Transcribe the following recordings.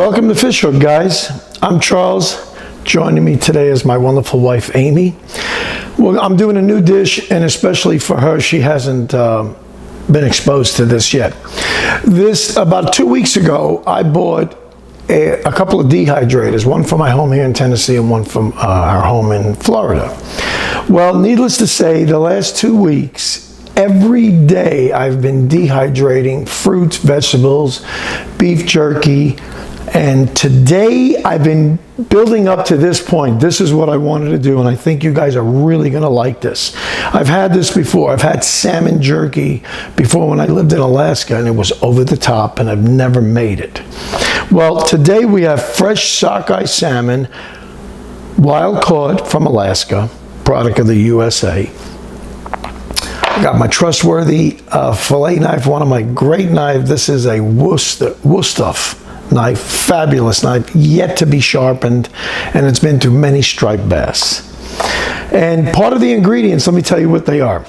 Welcome to Fish Hook, guys. I'm Charles. Joining me today is my wonderful wife, Amy. Well, I'm doing a new dish, and especially for her, she hasn't been exposed to this yet. About 2 weeks ago, I bought a couple of dehydrators, one from my home here in Tennessee and one from our home in Florida. Well, needless to say, the last 2 weeks, every day I've been dehydrating fruits, vegetables, beef jerky, and today I've been building up to this point. This is what I wanted to do, and I think you guys are really gonna like this. I've had this before. I've had salmon jerky before when I lived in Alaska, and it was over the top, and I've never made it. Well, today we have fresh sockeye salmon, wild caught from Alaska, product of the USA. I got my trustworthy fillet knife, one of my great knives. This is a Wusthof knife, fabulous knife, yet to be sharpened, and it's been through many striped bass. And part of the ingredients, let me tell you what they are.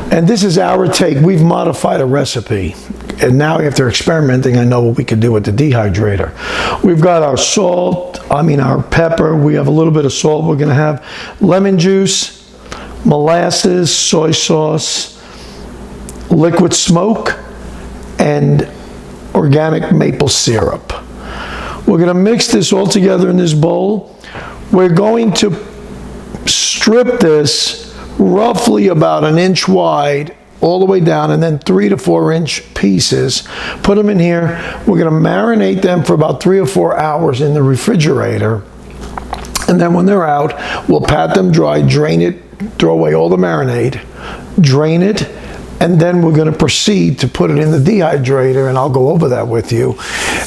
And this is our take. We've modified a recipe, and now after experimenting, I know what we could do with the dehydrator. We've got our our pepper. We have a little bit of salt. We're gonna have lemon juice, molasses, soy sauce, liquid smoke, and organic maple syrup. We're going to mix this all together in this bowl. We're going to strip this roughly about 1 inch wide all the way down, and then 3 to 4 inch pieces. Put them in here. We're going to marinate them for about 3 or 4 hours in the refrigerator. And then when they're out, we'll pat them dry, drain it, throw away all the marinade, drain it, and then we're going to proceed to put it in the dehydrator, and I'll go over that with you.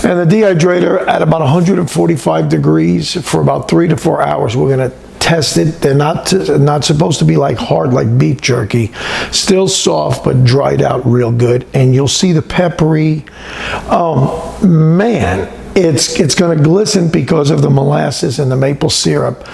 And the dehydrator at about 145 degrees for about 3 to 4 hours. We're going to test it. They're not supposed to be like hard like beef jerky, still soft but dried out real good. And you'll see the peppery. Oh man, it's going to glisten because of the molasses and the maple syrup.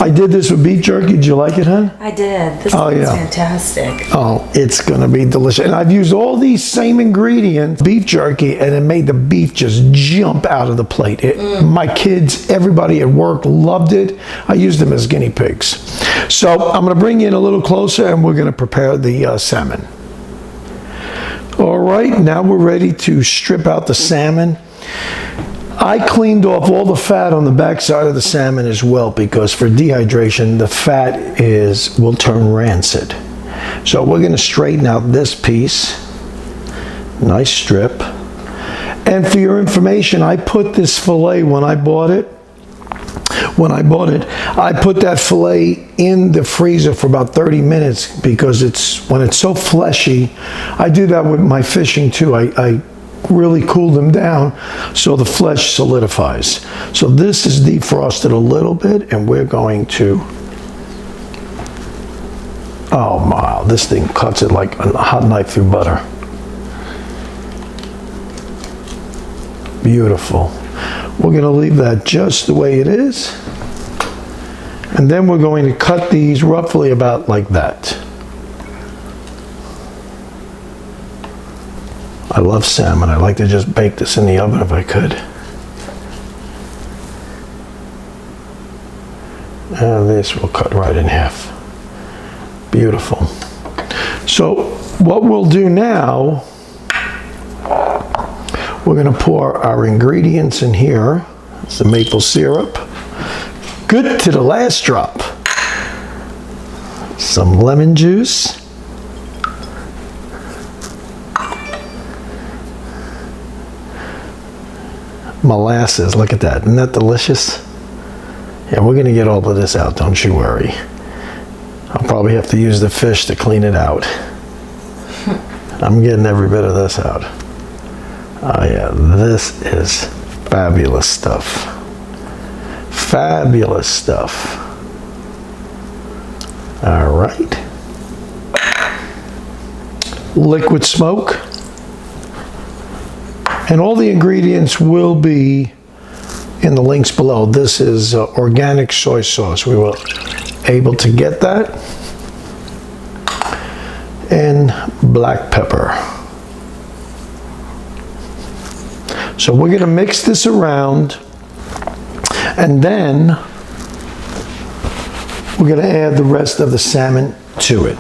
I did this with beef jerky. Did you like it, hon? I did. This is fantastic. Oh, it's going to be delicious. And I've used all these same ingredients, beef jerky, and it made the beef just jump out of the plate. My kids, everybody at work loved it. I used them as guinea pigs. So I'm going to bring you in a little closer, and we're going to prepare the salmon. All right, now we're ready to strip out the salmon. I cleaned off all the fat on the backside of the salmon as well, because for dehydration, the fat will turn rancid. So we're going to straighten out this piece. Nice strip. And for your information, I put this fillet when I bought it. I put that fillet in the freezer for about 30 minutes because when it's so fleshy. I do that with my fishing too. I really cool them down so the flesh solidifies. So this is defrosted a little bit, and we're going to, oh wow, this thing cuts it like a hot knife through butter. Beautiful. We're going to leave that just the way it is, and then we're going to cut these roughly about like that. I love salmon. I like to just bake this in the oven if I could. And this will cut right in half. Beautiful. So what we'll do now, we're going to pour our ingredients in here. It's the maple syrup. Good to the last drop. Some lemon juice. Molasses, look at that. Isn't that delicious? Yeah, we're going to get all of this out, don't you worry. I'll probably have to use the fish to clean it out. I'm getting every bit of this out. Oh yeah, this is fabulous stuff. Fabulous stuff. All right. Liquid smoke. And all the ingredients will be in the links below. This is organic soy sauce. We were able to get that. And black pepper. So we're gonna mix this around, and then we're gonna add the rest of the salmon to it.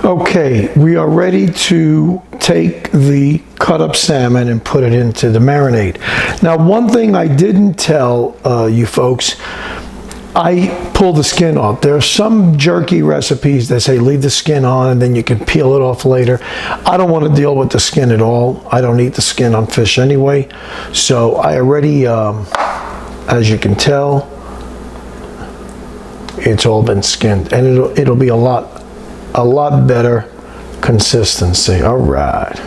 Okay, we are ready to take the cut up salmon and put it into the marinade. Now, one thing I didn't tell you folks, I pull the skin off. There are some jerky recipes that say leave the skin on and then you can peel it off later. I don't want to deal with the skin at all. I don't eat the skin on fish anyway. So I already, as you can tell, it's all been skinned, and it'll be a lot better consistency. All right,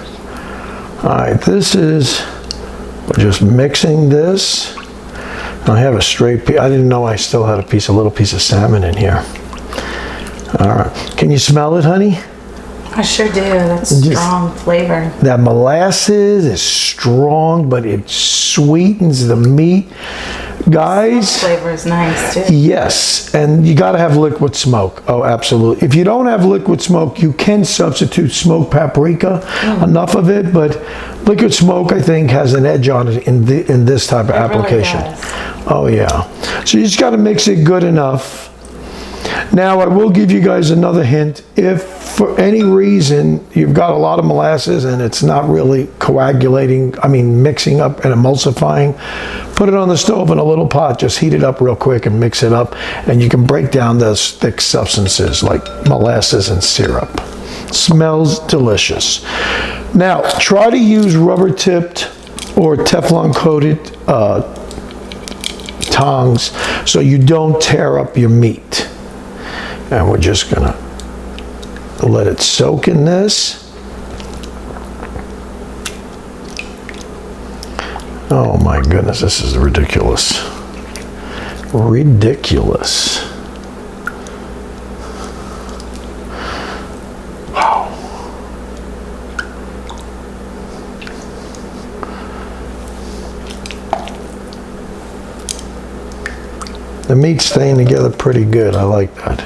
this is, we're just mixing this. I have a straight piece. I didn't know I still had a little piece of salmon in here. All right, can you smell it, honey? I sure do. That's strong flavor. That molasses is strong, but it sweetens the meat. Guys, the flavor is nice too. Yes, and you got to have liquid smoke. Oh, absolutely. If you don't have liquid smoke, you can substitute smoked paprika, enough of it, but liquid smoke, I think, has an edge on it in this type of application. Really does. Oh yeah. So you just got to mix it good enough. Now, I will give you guys another hint. If for any reason you've got a lot of molasses and it's not really mixing up and emulsifying, put it on the stove in a little pot, just heat it up real quick and mix it up, and you can break down those thick substances like molasses and syrup. Smells delicious. Now, try to use rubber-tipped or Teflon-coated tongs so you don't tear up your meat. And we're just gonna let it soak in this. Oh my goodness, this is ridiculous. Ridiculous. Wow. The meat's staying together pretty good. I like that.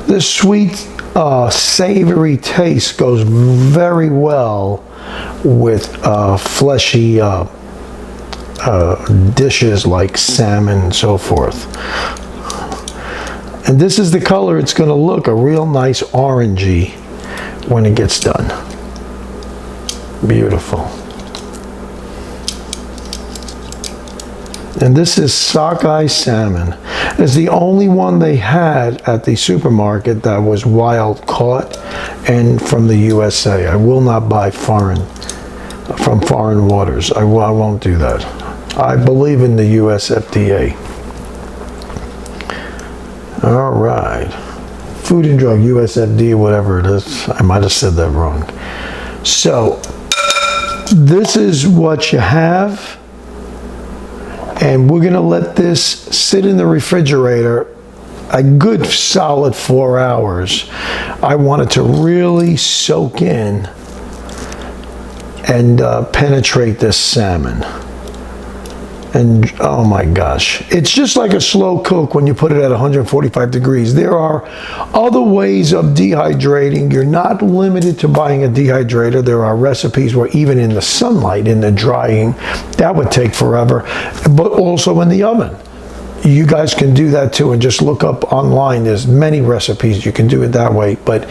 This sweet, savory taste goes very well with fleshy dishes like salmon and so forth. And this is the color it's going to look, a real nice orangey when it gets done. Beautiful. And this is sockeye salmon. It's the only one they had at the supermarket that was wild caught and from the USA. I will not buy from foreign waters. I won't do that. I believe in the US FDA. All right. Food and Drug, US FDA, whatever it is. I might have said that wrong. So, this is what you have. And we're gonna let this sit in the refrigerator a good solid 4 hours. I want it to really soak in and penetrate this salmon. And oh my gosh, it's just like a slow cook when you put it at 145 degrees. There are other ways of dehydrating. You're not limited to buying a dehydrator. There are recipes where even in the sunlight, in the drying, that would take forever, but also in the oven. You guys can do that too, and just look up online. There's many recipes. You can do it that way, but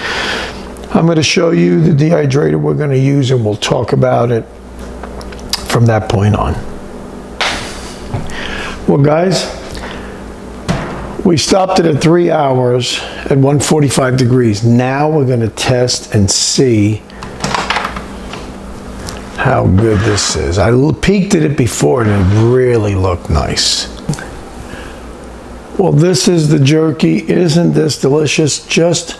I'm going to show you the dehydrator we're going to use, and we'll talk about it from that point on. Well, guys, we stopped it at 3 hours at 145 degrees. Now we're going to test and see how good this is. I peeked at it before and it really looked nice. Well, this is the jerky. Isn't this delicious? Just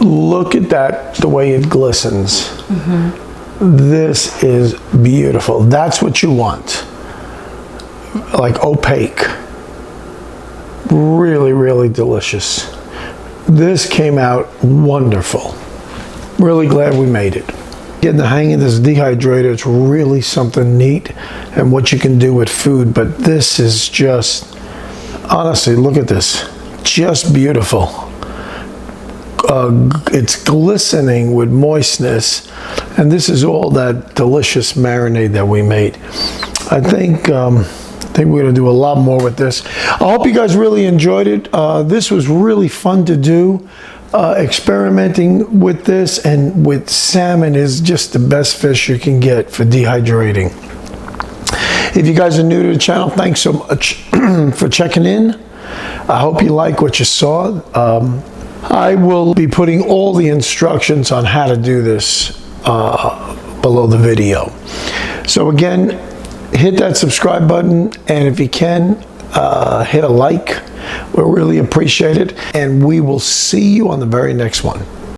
look at that, the way it glistens. This is beautiful. That's what you want. Like opaque. Really, really delicious. This came out wonderful. really glad we made it. Getting the hang of this dehydrator, it's really something neat and what you can do with food, but this is just, honestly, look at this, just beautiful. It's glistening with moistness, and this is all that delicious marinade that we made. I think we're gonna do a lot more with this. I hope you guys really enjoyed it. This was really fun to do. Experimenting with this and with salmon is just the best fish you can get for dehydrating. If you guys are new to the channel, thanks so much for checking in. I hope you like what you saw. I will be putting all the instructions on how to do this below the video. So again, hit that subscribe button, and if you can, hit a like. We'll really appreciate it, and we will see you on the very next one.